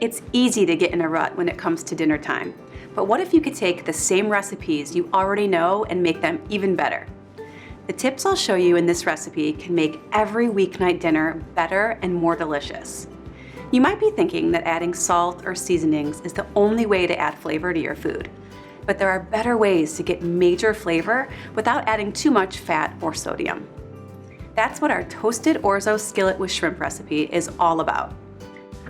It's easy to get in a rut when it comes to dinner time, but what if you could take the same recipes you already know and make them even better? The tips I'll show you in this recipe can make every weeknight dinner better and more delicious. You might be thinking that adding salt or seasonings is the only way to add flavor to your food, but there are better ways to get major flavor without adding too much fat or sodium. That's what our toasted orzo skillet with shrimp recipe is all about.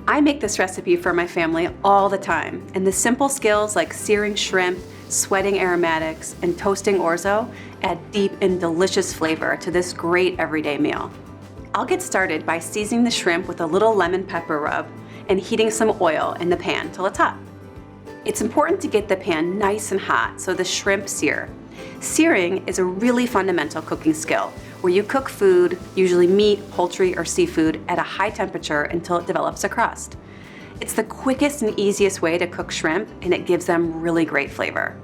I make this recipe for my family all the time, and the simple skills like searing shrimp, sweating aromatics, and toasting orzo add deep and delicious flavor to this great everyday meal. I'll get started by seasoning the shrimp with a little lemon pepper rub and heating some oil in the pan till it's hot. It's important to get the pan nice and hot so the shrimp sear. Searing is a really fundamental cooking skill where you cook food, usually meat, poultry, or seafood, at a high temperature until it develops a crust. It's the quickest and easiest way to cook shrimp, and it gives them really great flavor.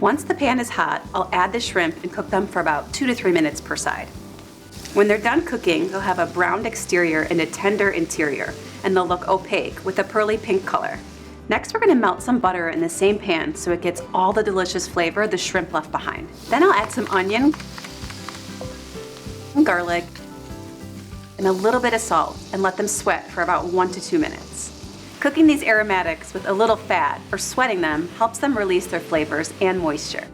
Once the pan is hot, I'll add the shrimp and cook them for about 2 to 3 minutes per side. When they're done cooking, they'll have a browned exterior and a tender interior, and they'll look opaque with a pearly pink color. Next, we're going to melt some butter in the same pan so it gets all the delicious flavor the shrimp left behind. Then I'll add some onion, garlic, and a little bit of salt and let them sweat for about 1 to 2 minutes. Cooking these aromatics with a little fat or sweating them helps them release their flavors and moisture.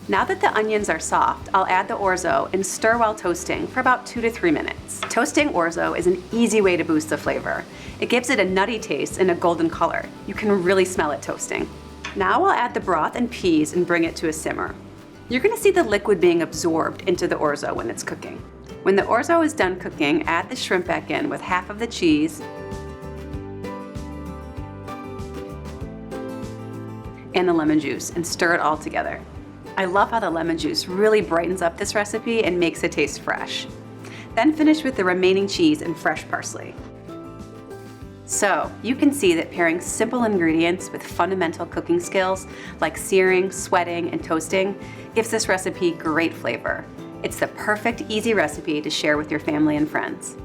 Now that the onions are soft, I'll add the orzo and stir while toasting for about 2 to 3 minutes. Toasting orzo is an easy way to boost the flavor. It gives it a nutty taste and a golden color. You can really smell it toasting. Now I'll add the broth and peas and bring it to a simmer. You're going to see the liquid being absorbed into the orzo when it's cooking. When the orzo is done cooking, add the shrimp back in with half of the cheese and the lemon juice and stir it all together. I love how the lemon juice really brightens up this recipe and makes it taste fresh. Then finish with the remaining cheese and fresh parsley. So you can see that pairing simple ingredients with fundamental cooking skills like searing, sweating, and toasting gives this recipe great flavor. It's the perfect, easy recipe to share with your family and friends.